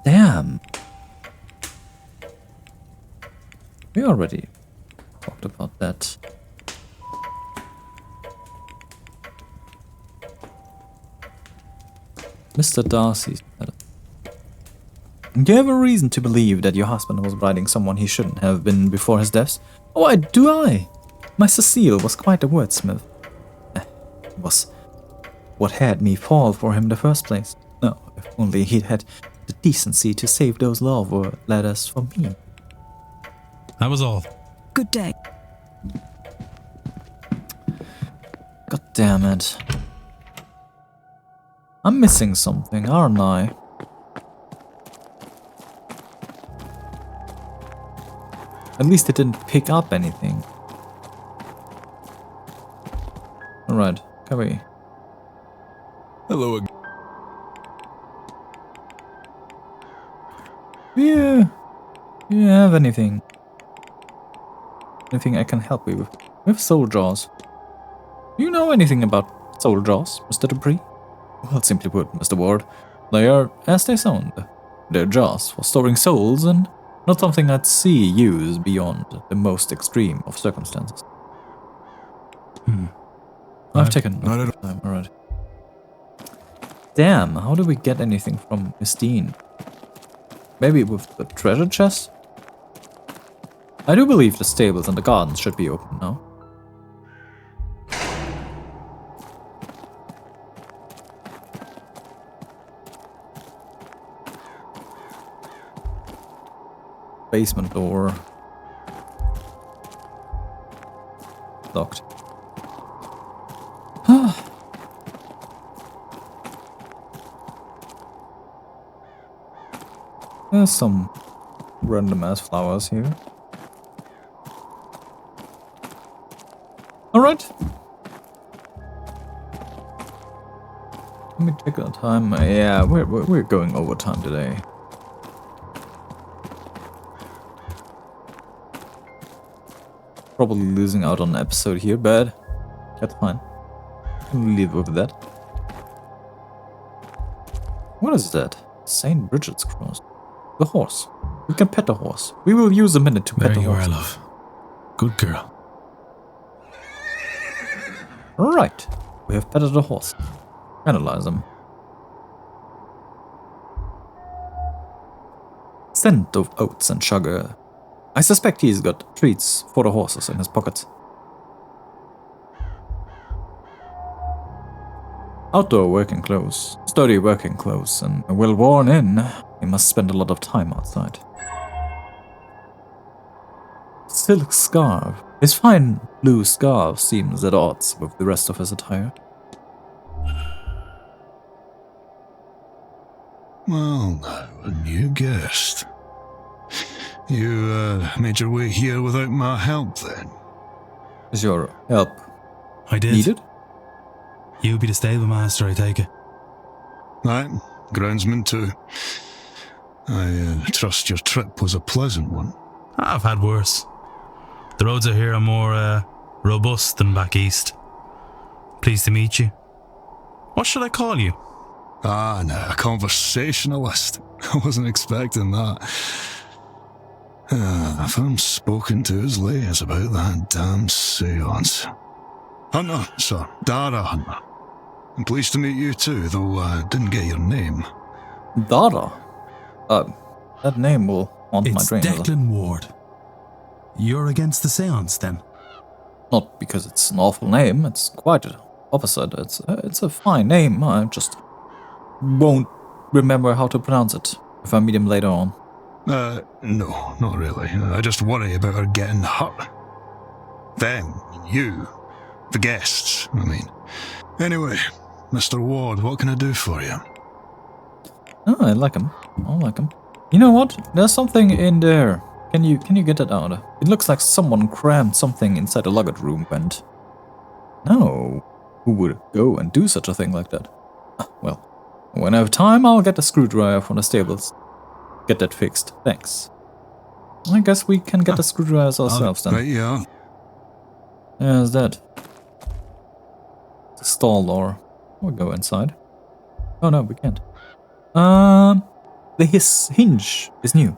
Damn. We already talked about that. Mr. Darcy said, "Do you have a reason to believe that your husband was writing someone he shouldn't have been before his death?" "Oh, do I? My Cecile was quite a wordsmith. It was what had me fall for him in the first place. No, if only he'd had the decency to save those love letters for me." That was all. Good day. God damn it. I'm missing something, aren't I? At least it didn't pick up anything. Alright, can we? Hello again. Yeah. Do you have anything? Anything I can help you with? We have soul jaws. Do you know anything about soul jaws, Mr. Dupree? Well, simply put, Mr. Ward, they are as they sound. They're jaws for storing souls and not something I'd see used beyond the most extreme of circumstances. I've taken not enough time, alright. Damn, how do we get anything from Miss Deane? Maybe with the treasure chest? I do believe the stables and the gardens should be open now. Basement door. Locked. There's some random ass flowers here. Alright. Let me take our time. Yeah, we're going over time today. Probably losing out on an episode here, but that's fine. Can live with that. What is that? St. Bridget's Cross. The horse. We can pet the horse. We will use a minute to pet There the you horse. are, love. Good girl. Right. We have petted the horse. Analyze him. Scent of oats and sugar. I suspect he's got treats for the horses in his pockets. Outdoor working clothes, sturdy working clothes, and well worn in. He must spend a lot of time outside. Silk scarf. His fine blue scarf seems at odds with the rest of his attire. Well, now, a new guest. You made your way here without my help, then? Is your help I did. needed? You be the stable master, I take it. Aye, groundsman too. I trust your trip was a pleasant one. I've had worse. The roads out here are more robust than back east. Pleased to meet you. What should I call you? Ah, no, a conversationalist. I wasn't expecting that. If I'm spoken to as late as about that damn seance. Hunter, sir. Dara Hunter. I'm pleased to meet you too, though I didn't get your name. Dara? That name will haunt my It's dreams. Declan Ward. You're against the seance, then? Not because it's an awful name, it's quite the opposite. It's a fine name, I just won't remember how to pronounce it if I meet him later on. No, not really. I just worry about her getting hurt. Them, you, the guests, I mean. Anyway, Mr. Ward, what can I do for you? Oh, I like him. You know what? There's something in there. Can you get it out? It looks like someone crammed something inside the luggage room and... No. Who would go and do such a thing like that? Well, When I have time, I'll get a screwdriver from the stables. Get that fixed. Thanks. I guess we can get the screwdrivers ourselves then. Right, yeah. There's that. The stall door. We'll go inside. Oh no, we can't. The hinge is new.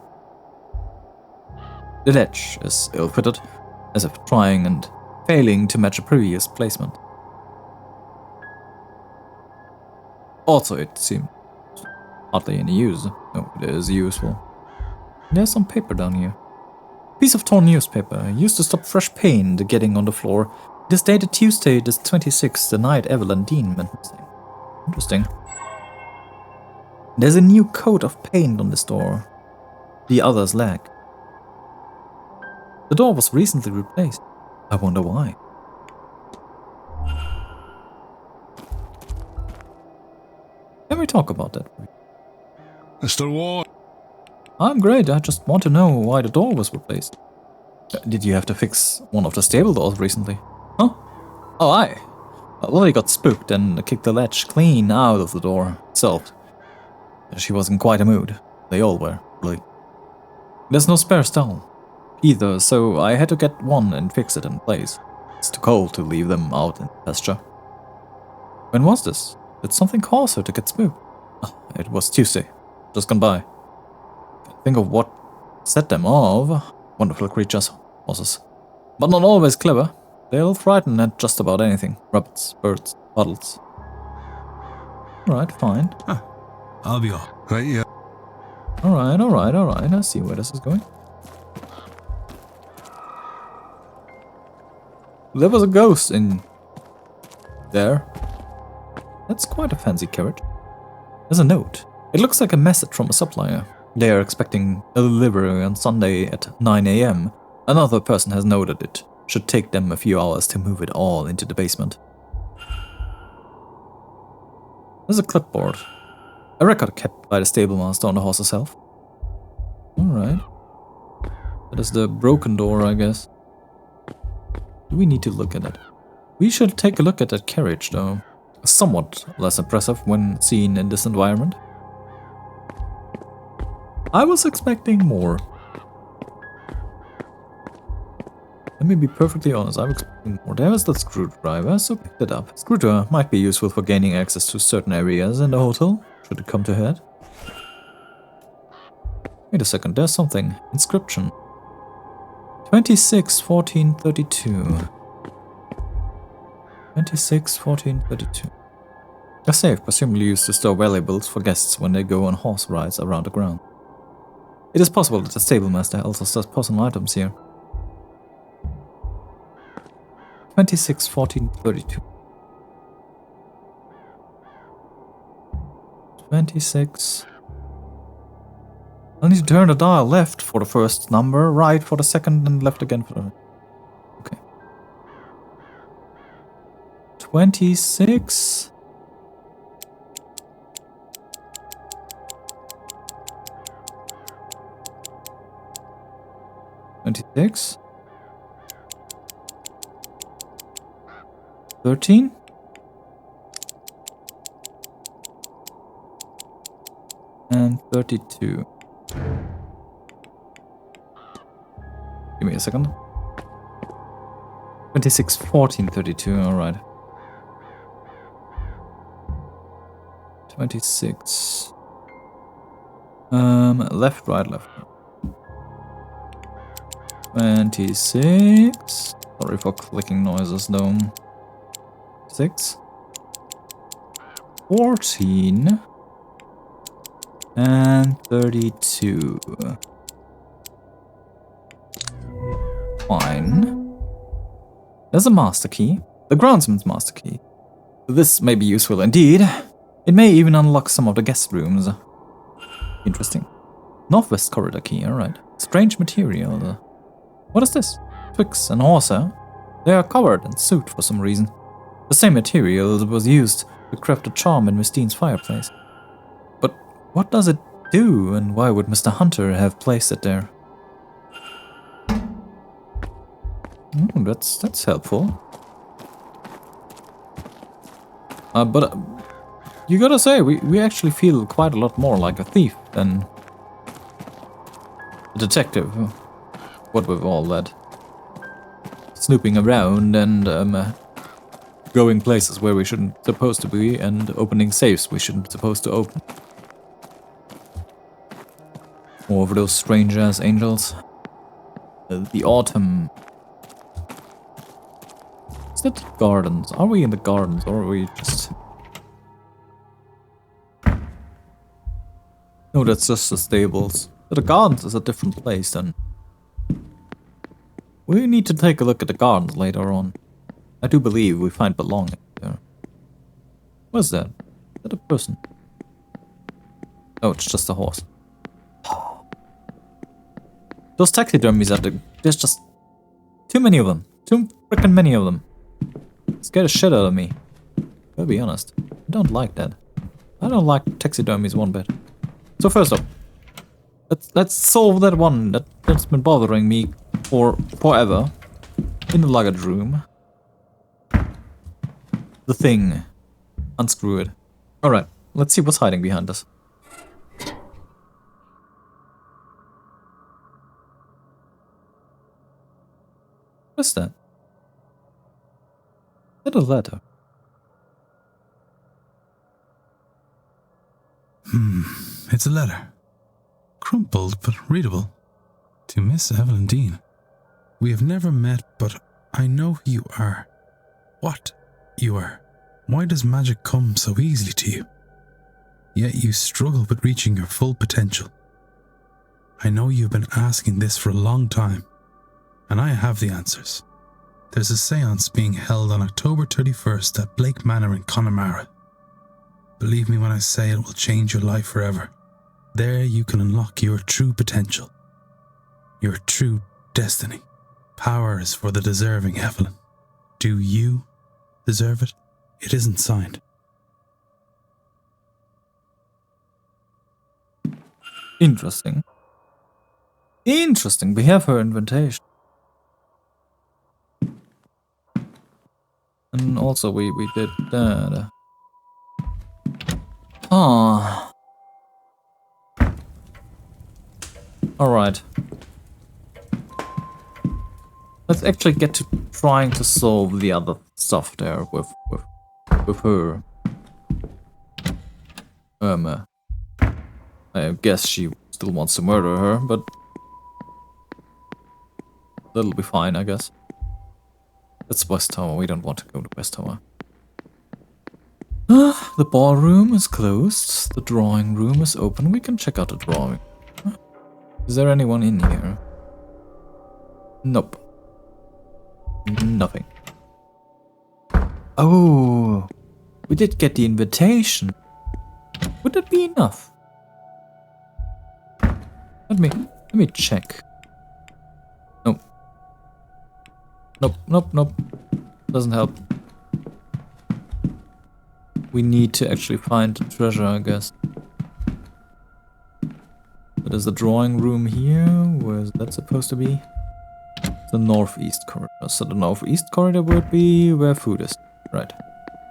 The latch is ill-fitted, as if trying and failing to match a previous placement. Also, it seems hardly any use. No, it is useful. There's some paper down here. Piece of torn newspaper, used to stop fresh paint getting on the floor. It is dated Tuesday, the 26th, the night Evelyn Deane went missing. Interesting. There's a new coat of paint on this door. The others lack. The door was recently replaced. I wonder why. Can we talk about that? Mr. Ward. I'm great, I just want to know why the door was replaced. Did you have to fix one of the stable doors recently? Huh? Oh, aye. Lily got spooked and kicked the latch clean out of the door itself. She was in quite a mood. They all were, really. There's no spare stall either, so I had to get one and fix it in place. It's too cold to leave them out in pasture. When was this? Did something cause her to get spooked? It was Tuesday, just gone by. Can't think of what set them off. Wonderful creatures, horses. But not always clever. They'll frighten at just about anything. Rabbits, birds, puddles. Alright, fine. I'll be off. Right, yeah. Alright. I see where this is going. There was a ghost in there. That's quite a fancy carriage. There's a note. It looks like a message from a supplier. They are expecting a delivery on Sunday at 9 AM. Another person has noted it should take them a few hours to move it all into the basement. There's a clipboard. A record kept by the stablemaster on the horse herself. Alright. That is the broken door, I guess. Do we need to look at it? We should take a look at that carriage, though. Somewhat less impressive when seen in this environment. I was expecting more. Let me be perfectly honest, I was expecting more. There was the screwdriver, so picked it up. Screwdriver might be useful for gaining access to certain areas in the hotel, should it come to head. Wait a second, there's something. Inscription. 26-14-32. 26-14-32. A safe, presumably used to store valuables for guests when they go on horse rides around the ground. It is possible that the stablemaster also stores personal items here. 26-14-32. 26. I'll need to turn the dial left for the first number, right for the second, and left again for the... Okay. 26... 26. 13. And 32. Give me a second. 26-14-32, alright. 26. Left, right, left. 26. Sorry for clicking noises though. 6. 14. And 32. Fine. There's a master key. The groundsman's master key. This may be useful indeed. It may even unlock some of the guest rooms. Interesting. Northwest corridor key, alright. Strange material. What is this? Twigs and horsehair? They are covered in soot for some reason. The same material that was used to craft a charm in Miss Deane's fireplace. But what does it do, and why would Mr. Hunter have placed it there? That's helpful. But you gotta say, we actually feel quite a lot more like a thief than a detective. What with all that snooping around and going places where we shouldn't supposed to be and opening safes we shouldn't supposed to open. More of those strange ass angels. The autumn. Is that gardens? Are we in the gardens or are we just... No, that's just the stables. But the gardens is a different place then. We need to take a look at the gardens later on. I do believe we find belonging there. What's that? Is that a person? Oh, it's just a horse. Those taxidermies are there's just too many of them. Too freaking many of them. Scare the shit out of me. I'll be honest. I don't like that. I don't like taxidermies one bit. So first off, let's solve that one that's been bothering me for forever. In the luggage room. The thing. Unscrew it. Alright, let's see what's hiding behind us. What's that? Is that a letter? It's a letter. Crumpled but readable. To Miss Evelyn Deane. We have never met, but I know who you are. What you are. Why does magic come so easily to you? Yet you struggle with reaching your full potential. I know you've been asking this for a long time, and I have the answers. There's a seance being held on October 31st at Blake Manor in Connemara. Believe me when I say it will change your life forever. There you can unlock your true potential. Your true destiny. Power is for the deserving, Evelyn. Do you deserve it? It isn't signed. Interesting. Interesting. We have her invitation. And also we did that. Ah. Alright. Let's actually get to trying to solve the other stuff there with her. I guess she still wants to murder her, but that'll be fine, I guess. That's West Tower. We don't want to go to West Tower. The ballroom is closed. The drawing room is open. We can check out the drawing. Is there anyone in here? Nope. Nothing. Oh, we did get the invitation. Would that be enough? Let me check. Nope. Nope. Doesn't help. We need to actually find the treasure, I guess. There's the drawing room here. Where is that supposed to be? The northeast corridor. So the northeast corridor would be where food is. Right.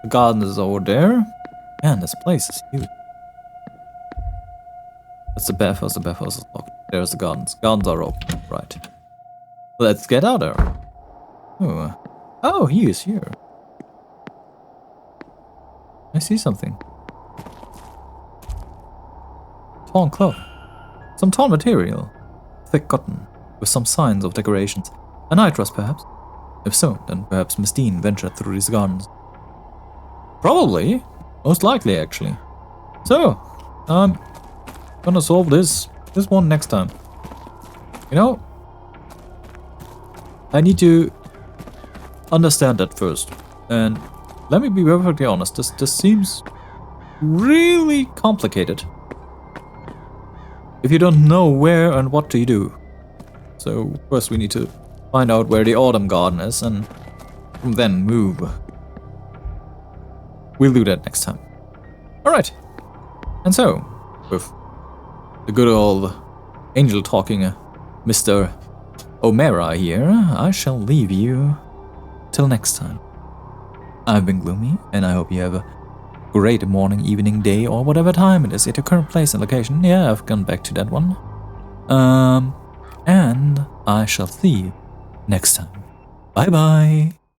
The garden is over there. Man, this place is huge. That's the bathhouse. The bathhouse is locked. There's the gardens. Gardens are open. Right. Let's get out there. Oh, he is here. I see something. Torn cloth. Some torn material. Thick cotton. With some signs of decorations. A night dress, perhaps? If so, then perhaps Miss Deane ventured through these gardens. Probably. Most likely, actually. So, I'm gonna solve this one next time. You know, I need to understand that first. And let me be perfectly honest, this seems really complicated. If you don't know where and what to do. So first we need to find out where the autumn garden is and from then move. We'll do that next time. Alright. And so, with the good old angel talking Mr. O'Mara here, I shall leave you till next time. I've been Gloomy, and I hope you have a great morning, evening, day, or whatever time it is at your current place and location. Yeah, I've gone back to that one. And I shall see you next time. Bye bye.